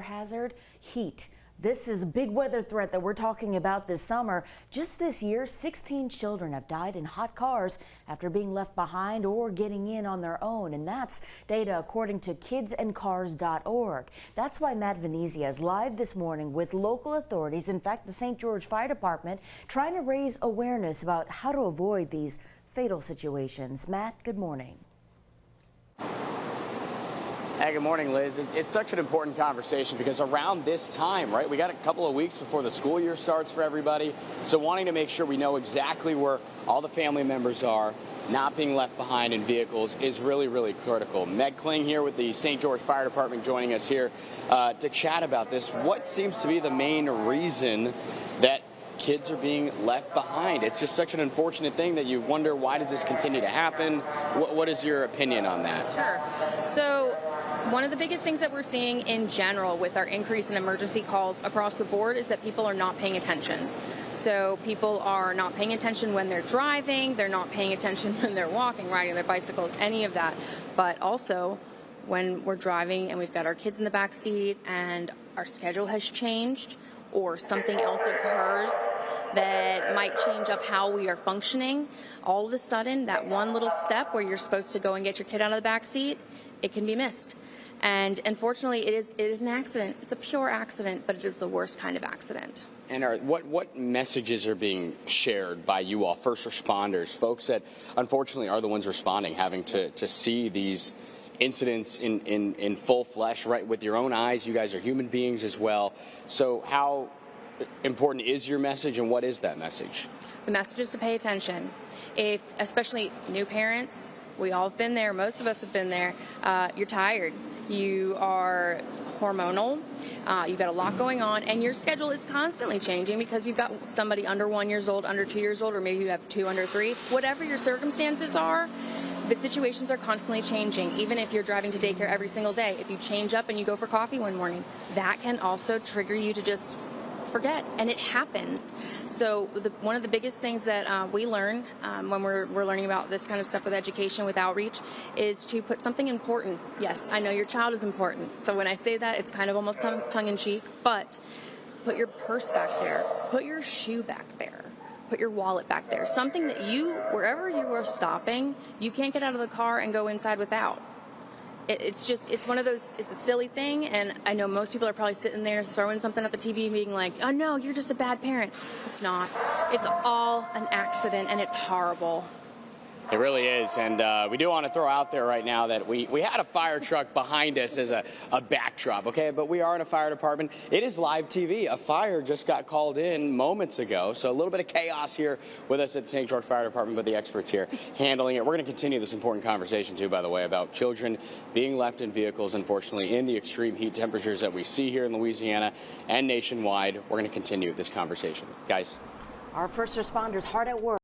Hazard, heat. This is a big weather threat that we're talking about this summer. Just this year, 16 children have died in hot cars after being left behind or getting in on their own. And that's data according to kidsandcars.org. That's why Matt Venezia is live this morning with local authorities. In fact, the St. George Fire Department trying to raise awareness about how to avoid these fatal situations. Matt, good morning. Hey, good morning, Liz. It's such an important conversation because around this time, right, we got a couple of weeks before the school year starts for everybody. So wanting to make sure we know exactly where all the family members are, not being left behind in vehicles is really, really critical. Meg Kling here with the St. George Fire Department joining us here to chat about this. What seems to be the main reason that kids are being left behind? It's just such an unfortunate thing that you wonder, why does this continue to happen? What is your opinion on that? Sure. So one of the biggest things that we're seeing in general with our increase in emergency calls across the board is that people are not paying attention. So people are not paying attention when they're driving, they're not paying attention when they're walking, riding their bicycles, any of that. But also when we're driving and we've got our kids in the back seat and our schedule has changed or something else occurs that might change up how we are functioning, all of a sudden that one little step where you're supposed to go and get your kid out of the back seat, it can be missed. And unfortunately, it is an accident. It's a pure accident, but it is the worst kind of accident. And what messages are being shared by you all, first responders, folks that unfortunately are the ones responding, having to see these incidents in full flesh, right, with your own eyes? You guys are human beings as well. So how important is your message, and what is that message? The message is to pay attention. If, especially new parents, we all have been there, most of us have been there, you're tired, you are hormonal, you've got a lot going on, and your schedule is constantly changing because you've got somebody under 1 year old, under 2 years old, or maybe you have two under three. Whatever your circumstances are, the situations are constantly changing. Even if you're driving to daycare every single day, if you change up and you go for coffee one morning, that can also trigger you to just forget, and it happens. So one of the biggest things that we learn when we're learning about this kind of stuff with education, with outreach, is to put something important. Yes, I know your child is important. So when I say that, it's kind of almost tongue-in-cheek, but put your purse back there, put your shoe back there, put your wallet back there. Something that you, wherever you are stopping, you can't get out of the car and go inside without. It's one of those, it's a silly thing, and I know most people are probably sitting there throwing something at the TV being like, oh no, you're just a bad parent. It's not. It's all an accident, and it's horrible. It really is, and we do want to throw out there right now that we had a fire truck behind us as a backdrop, okay? But we are in a fire department. It is live TV. A fire just got called in moments ago, so a little bit of chaos here with us at the St. George Fire Department, but the experts here handling it. We're going to continue this important conversation, too, by the way, about children being left in vehicles, unfortunately, in the extreme heat temperatures that we see here in Louisiana and nationwide. We're going to continue this conversation. Guys. Our first responders hard at work.